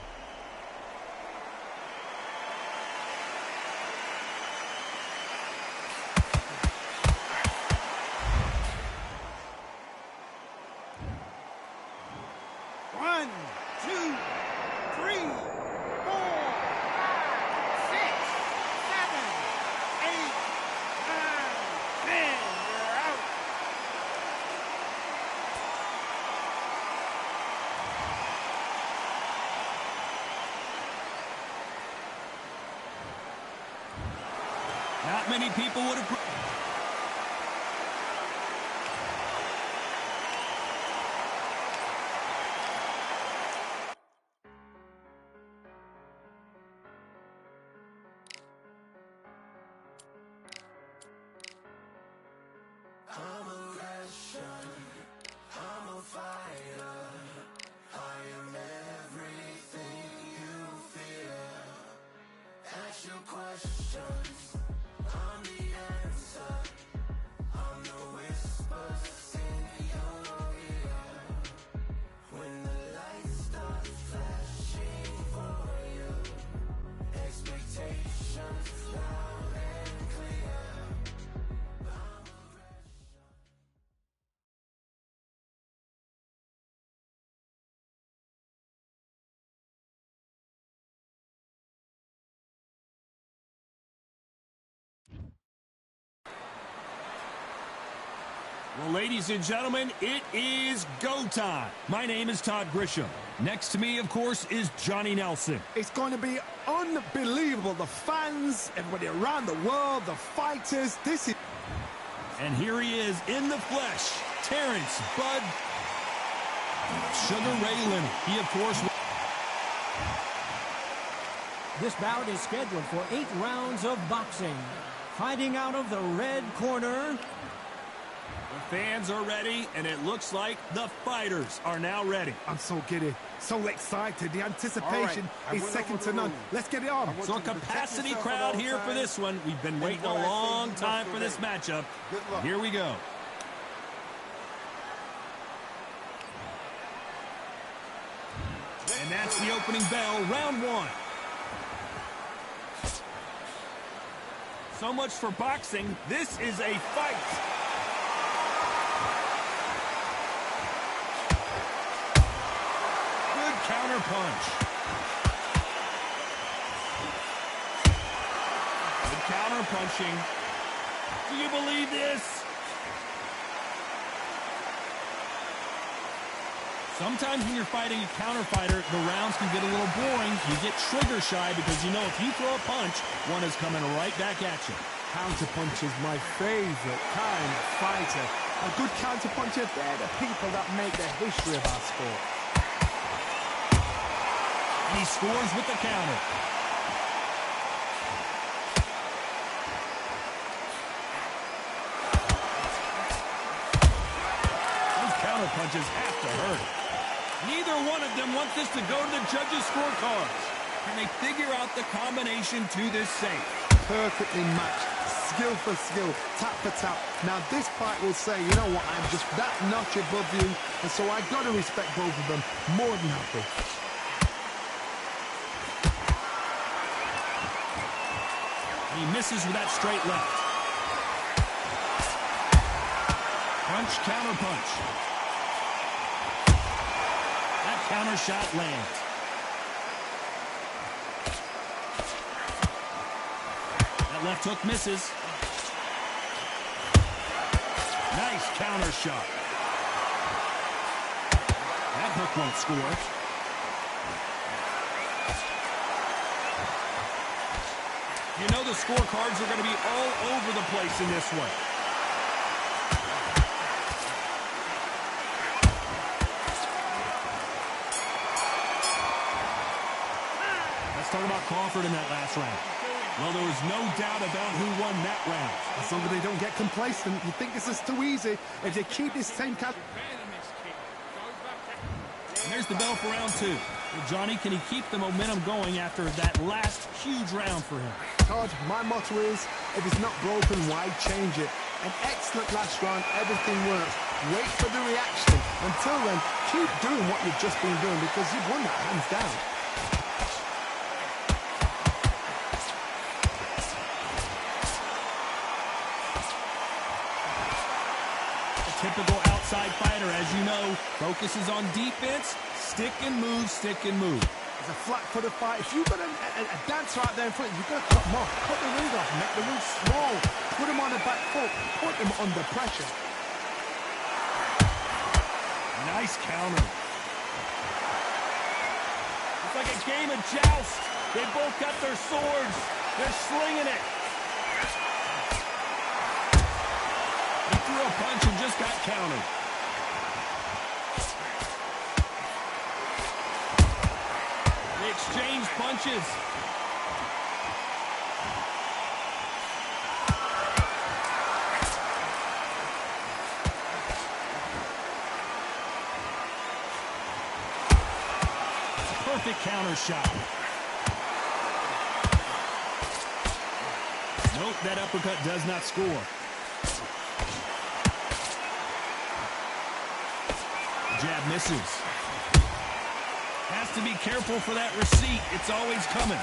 One, two, 3, 4, 5, 6, 7, 8, 9, 10. You're out. Not many people would have... Questions, I'm the answer. Well, ladies and gentlemen, it is go time. My name is Todd Grisham. Next to me, of course, is Johnny Nelson. It's going to be unbelievable. The fans, everybody around the world, the fighters, this is... And here he is in the flesh, Terrence Bud Sugar Ray Leonard. He, of course... This bout is scheduled for 8 rounds of boxing. Fighting out of the red corner... The fans are ready, and it looks like the fighters are now ready. I'm so giddy, so excited. The anticipation is second to none. Let's get it on. So a capacity crowd here for this one. We've been waiting a long time for this matchup. Here we go. And that's the opening bell, round 1. So much for boxing. This is a fight. Counter punch. Good counter punching. Do you believe this? Sometimes when you're fighting a counter fighter, the rounds can get a little boring. You get trigger shy because you know if you throw a punch, one is coming right back at you. Counter punch is my favorite kind of fighter. A good counter puncher, they're the people that make the history of our sport. And he scores with the counter. Those counter punches have to hurt. Neither one of them want this to go to the judges' scorecards. Can they figure out the combination to this safe? Perfectly matched. Skill for skill, tap for tap. Now this fight will say, you know what, I'm just that notch above you, and so I got to respect both of them more than happy. He misses with that straight left. Punch, counter punch. That counter shot lands. That left hook misses. Nice counter shot. That hook won't score. You know the scorecards are going to be all over the place in this one. Let's talk about Crawford in that last round. Well, there was no doubt about who won that round. As long as they don't get complacent, you think this is too easy. If they keep this same kind... And there's the bell for round 2. Well, Johnny, can he keep the momentum going after that last huge round for him? Todd, my motto is, if it's not broken, why change it? An excellent last round, everything works. Wait for the reaction. Until then, keep doing what you've just been doing because you've won that hands down. A typical outside fighter, as you know, focuses on defense, stick and move, stick and move. It's a flat-footed fight. If you've got a dancer out there in front, you've got to cut him off. Cut the ring off, make the ring small. Put him on the back foot. Put him under pressure. Nice counter. It's like a game of joust. They both got their swords. They're slinging it. He threw a punch and just got countered. They exchanged punches. Perfect counter shot. Nope, that uppercut does not score. Jab misses. Has to be careful for that receipt. It's always coming.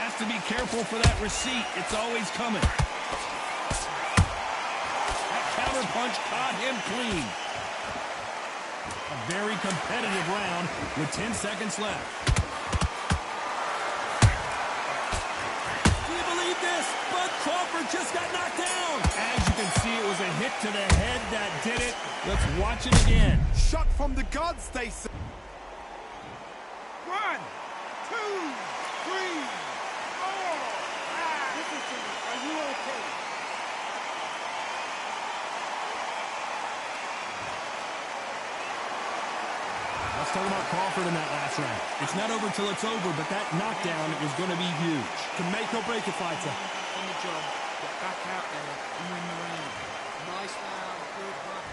Has to be careful for that receipt. It's always coming. That counter punch caught him clean. A very competitive round with 10 seconds left. this, but Crawford just got knocked down. As you can see, it was a hit to the head that did it. Let's watch it again. Shot from the gods, they say. 1, 2, 3, 4. Listen to me. Are you okay? Let's talk about Crawford in that last round. It's not over till it's over, but that knockdown is going to be huge. Can make or break a fighter. On the job, get back out there and win the ring. Nice round, good round.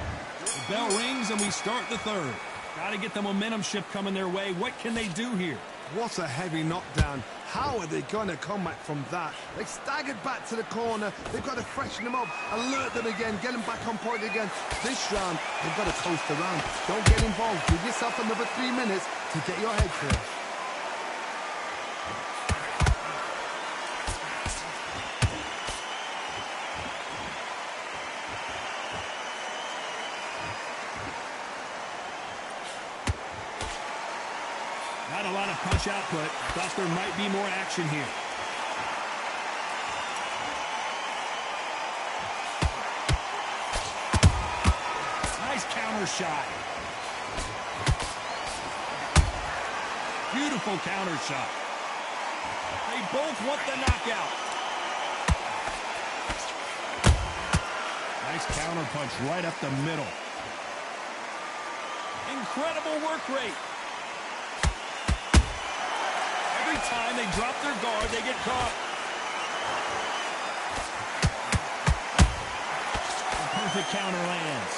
The bell rings and we start the third. Got to get the momentum shift coming their way. What can they do here? What a heavy knockdown. How are they going to come back from that? They staggered back to the corner. They've got to freshen them up, alert them again, get them back on point again. This round, they've got to coast around. Don't get involved. Give yourself another 3 minutes to get your head clear. Not a lot of punch output. Thought there might be more action here. Nice counter shot. Beautiful counter shot. They both want the knockout. Nice counter punch right up the middle. Incredible work rate. Every time they drop their guard, they get caught. A perfect counter lands.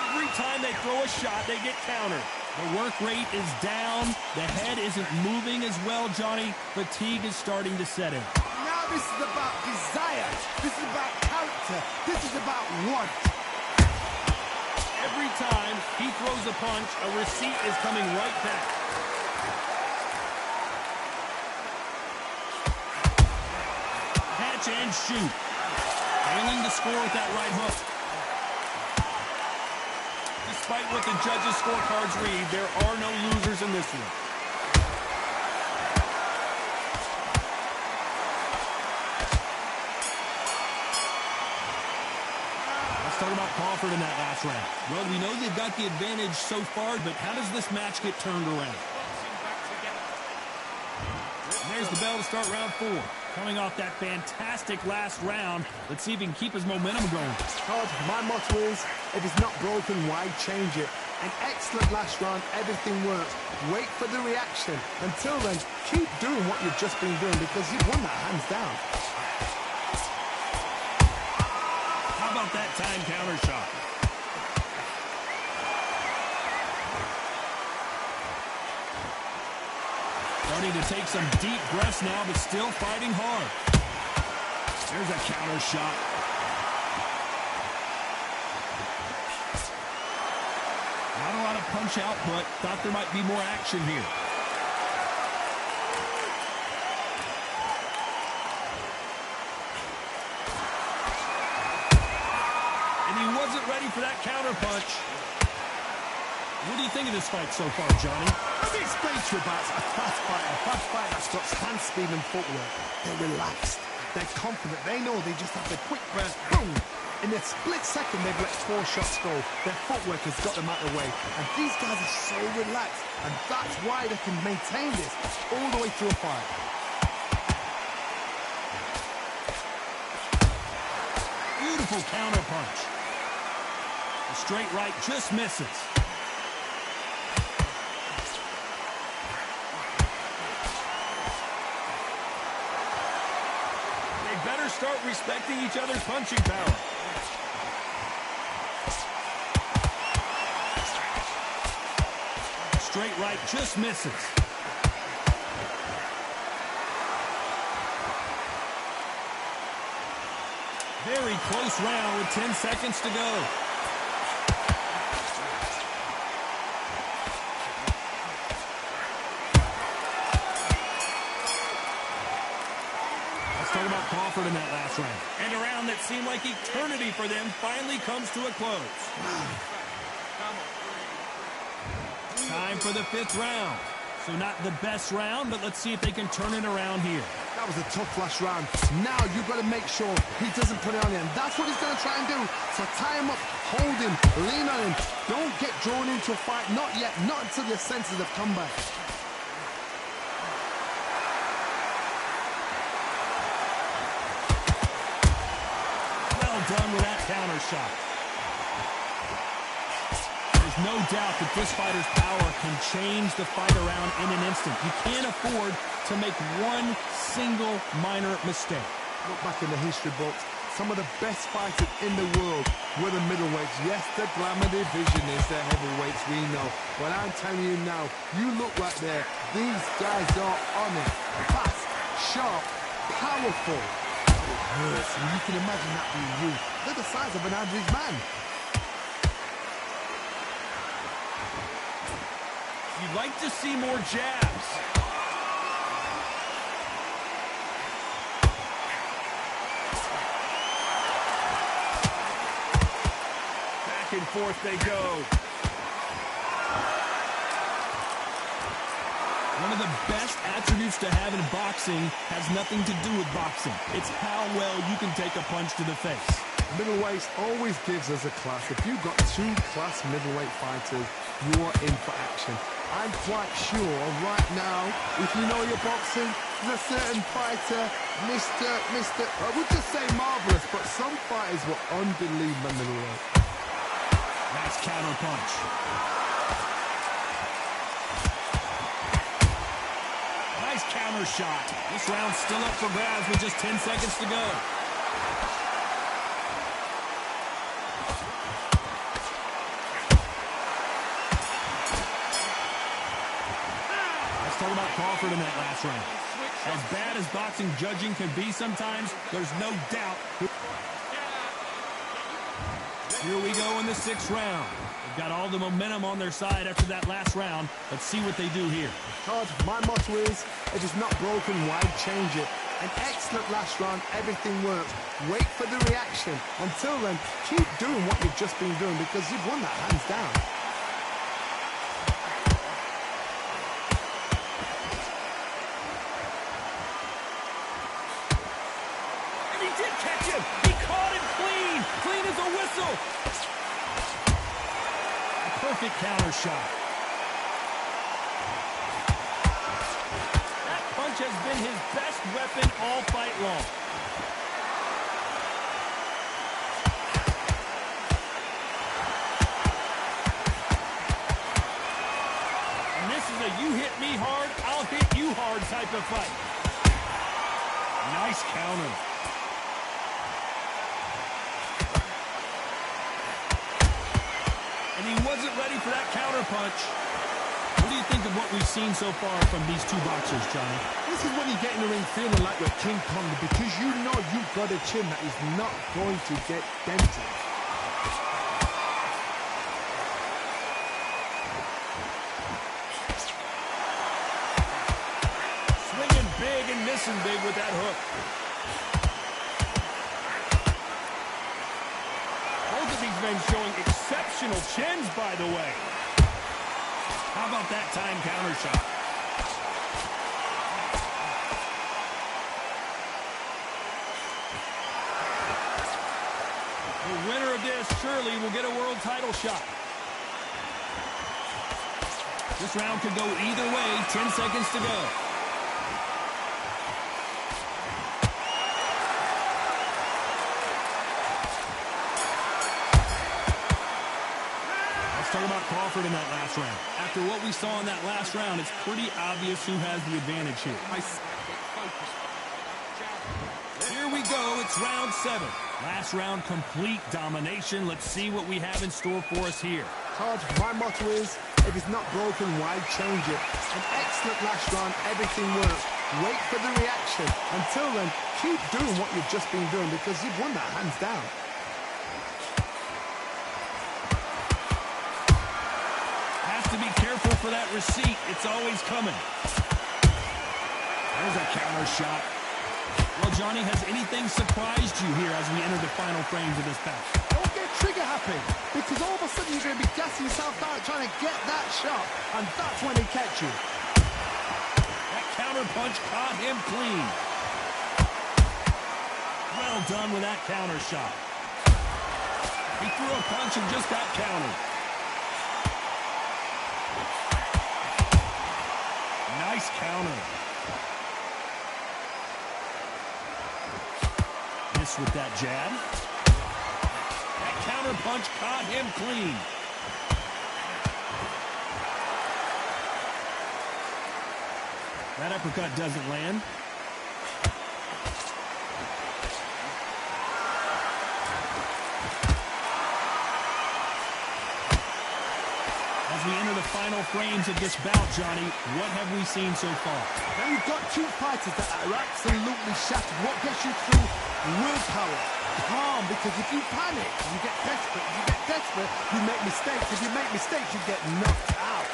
Every time they throw a shot, they get countered. The work rate is down. The head isn't moving as well, Johnny. Fatigue is starting to set in. Now this is about desire. This is about character. This is about want. Every time he throws a punch, a receipt is coming right back. Catch and shoot. Failing to score with that right hook. Despite what the judges' scorecards read, there are no losers in this one. Talk about Crawford in that last round. Well, we know they've got the advantage so far, but how does this match get turned around? And there's the bell to start round 4. Coming off that fantastic last round, let's see if he can keep his momentum going. Todd, my motto is, if it's not broken, why change it? An excellent last round, everything works. Wait for the reaction. Until then, keep doing what you've just been doing because you've won that hands down. That time counter shot. Starting to take some deep breaths now, but still fighting hard. There's a counter shot. Not a lot of punch output. Thought there might be more action here. Ready for that counter punch. What do you think of this fight so far, Johnny? Let me explain to you about a fast fighter that's got stand speed and footwork. They're relaxed. They're confident. They know they just have the quick burst. Boom! In a split second, they've let 4 shots go. Their footwork has got them out of the way. And these guys are so relaxed. And that's why they can maintain this all the way through a fight. Beautiful counter punch. The straight right just misses. They better start respecting each other's punching power. Straight right just misses. Very close round with 10 seconds to go. Talk about Crawford in that last round. And a round that seemed like eternity for them finally comes to a close. Time for the 5th round. So not the best round, but let's see if they can turn it around here. That was a tough last round. Now you've got to make sure he doesn't put it on him. That's what he's going to try and do. So tie him up, hold him, lean on him. Don't get drawn into a fight. Not yet. Not until your senses have come back. Well done with that counter shot. There's no doubt that this fighter's power can change the fight around in an instant. You can't afford to make one single minor mistake. Look back in the history books. Some of the best fighters in the world were the middleweights. Yes, the glamour division is the heavyweights, we know. But I'm telling you now, you look right there. These guys are on it. Fast, sharp, powerful. It hurts, and you can imagine that being you. They're the size of an average man. You'd like to see more jabs. Back and forth they go. One of the best attributes to have in boxing has nothing to do with boxing. It's how well you can take a punch to the face. Middleweights always gives us a class. If you've got two class middleweight fighters, you are in for action. I'm quite sure right now, if you know your boxing, there's a certain fighter, I would just say marvelous, but some fighters were unbelievable middleweight. Nice counter punch. Nice counter shot. This round's still up for grabs with just 10 seconds to go. Talk about Crawford in that last round. As bad as boxing judging can be sometimes, there's no doubt. Here we go in the 6th round. They've got all the momentum on their side after that last round. Let's see what they do here. Todd, my motto is, if it's not broken, why change it? An excellent last round, everything works. Wait for the reaction. Until then, keep doing what you've just been doing because you've won that hands down. Perfect counter shot. That punch has been his best weapon all fight long. And this is a you hit me hard, I'll hit you hard type of fight. Nice counter. And he wasn't ready for that counter punch. What do you think of what we've seen so far from these two boxers, Johnny? This is when you get in the ring feeling like you're King Kong because you know you've got a chin that is not going to get dented. Swinging big and missing big with that hook. Both of these men showing exceptional chins, by the way. How about that time counter shot? The winner of this surely will get a world title shot. This round could go either way. 10 seconds to go. Talk about Crawford in that last round. After what we saw in that last round, it's pretty obvious who has the advantage here. Here we go. It's round 7. Last round, complete domination. Let's see what we have in store for us here. Todd, my motto is, if it's not broken, why change it? An excellent last round. Everything works. Wait for the reaction. Until then, keep doing what you've just been doing because you've won that hands down. To be careful for that receipt. It's always coming. There's a counter shot. Well, Johnny, has anything surprised you here as we enter the final frames of this bout? Don't get trigger happy, because all of a sudden you're going to be gassing yourself out trying to get that shot, and that's when they catch you. counter punch caught him clean. Well done with that counter shot. He threw a punch and just got countered. Nice counter. Miss with that jab. That counter punch caught him clean. That uppercut doesn't land. As we enter the final frames of this bout, Johnny, what have we seen so far? Now you've got two fighters that are absolutely shattered. What gets you through? Willpower. Calm, because if you panic, you get desperate. If you get desperate, you make mistakes. If you make mistakes, you get knocked out.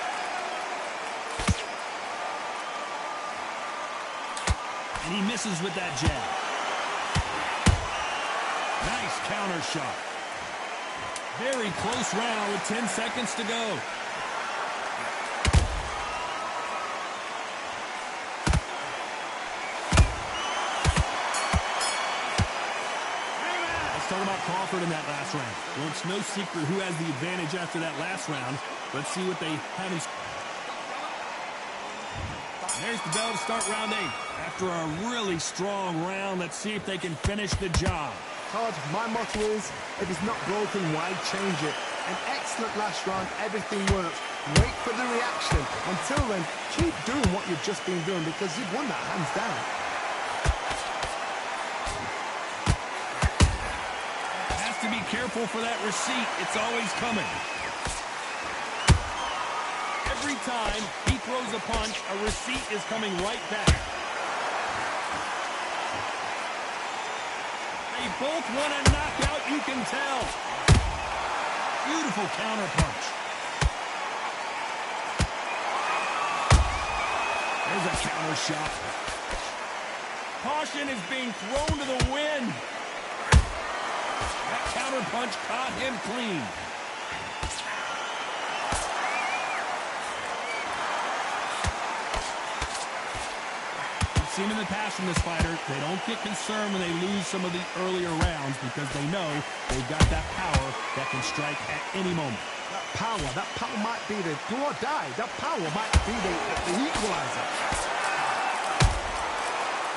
And he misses with that jab. Nice counter shot. Very close round with 10 seconds to go. Let's talk about Crawford in that last round. Well, it's no secret who has the advantage after that last round. Let's see what they have in. There's the bell to start round 8. After a really strong round, let's see if they can finish the job. Todd, my motto is, if it's not broken, why change it? An excellent last round, everything works. Wait for the reaction. Until then, keep doing what you've just been doing because you've won that hands down. Has to be careful for that receipt. It's always coming. Every time he throws a punch, a receipt is coming right back. They both want a knockout, you can tell. Beautiful counter punch. There's a counter shot. Caution is being thrown to the wind. That counter punch caught him clean. Seen in the past from this fighter, they don't get concerned when they lose some of the earlier rounds because they know they've got that power that can strike at any moment. That power might be the do or die. That power might be the equalizer.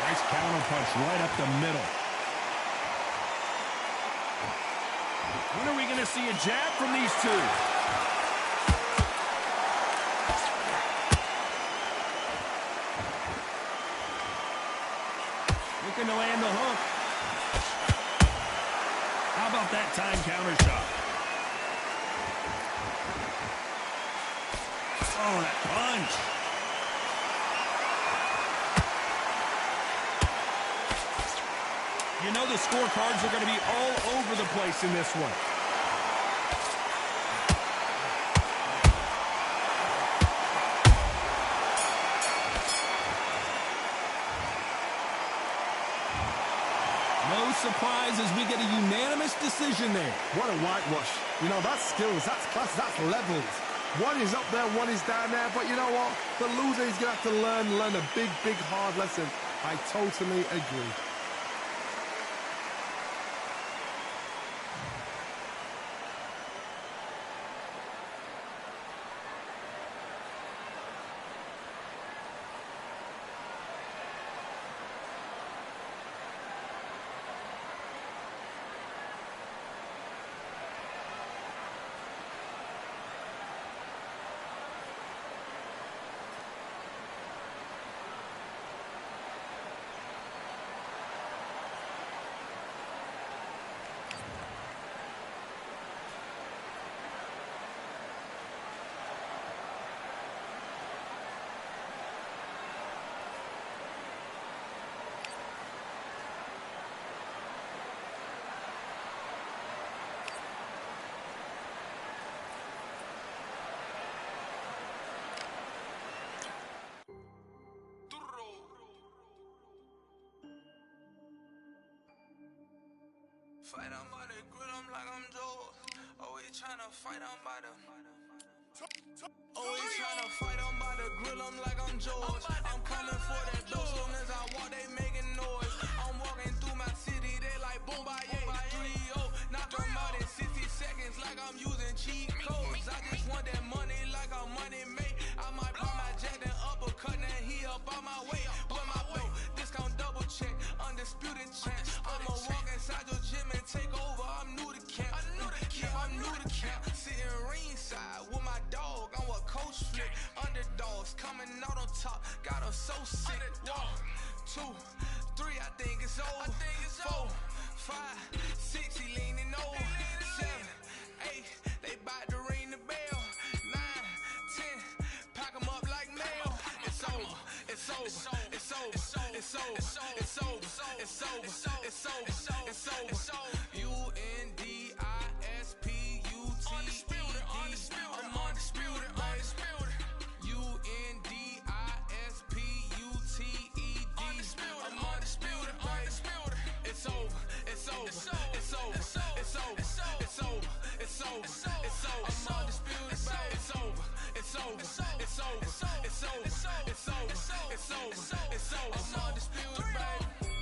Nice counter punch right up the middle. When are we going to see a jab from these two? Looking to land the hook. How about that time counter shot? Oh, that punch. You know the scorecards are going to be all over the place in this one. No surprise as we get a unanimous decision there. What a whitewash. You know, that's skills, that's class, that's levels. One is up there, one is down there, but you know what? The loser is going to have to learn a big, big, hard lesson. I totally agree. Fight, I'm by the grill, I'm like I'm Joe. Always tryna fight, I'm by the Always tryna fight, I'm about to grill them like I'm George. I'm coming for that dough, soon as I walk, they making noise. I'm walking through my city, they like boom, by 3-0. Knock them out in 60 seconds like I'm using cheat codes. I just want that money like I'm money made. I might pop my jack and uppercut, and he up on my way. With my belt, discount double check, undisputed champ. I'ma walk inside your gym and take over, I'm new to camp. I'm new to camp, sitting ringside with my dog on what coach flip. Underdogs coming out on top, got them so sick. 1, 2, 3, I think it's over. 4, 5, 6, he leaning over. 7, 8, they bout to ring the bell. 9, 10, pack them up like mail. It's over, it's over, it's over, it's over, it's over, it's over, it's over, it's over, it's over. Undisputed. I'm undisputed, undisputed. Undisputed. I'm undisputed, undisputed. It's over, it's over, it's over, it's over, it's over, it's over, it's over, it's over. I'm undisputed, it's over, it's over, it's over, it's over, it's over, it's over, it's over. I'm undisputed, baby.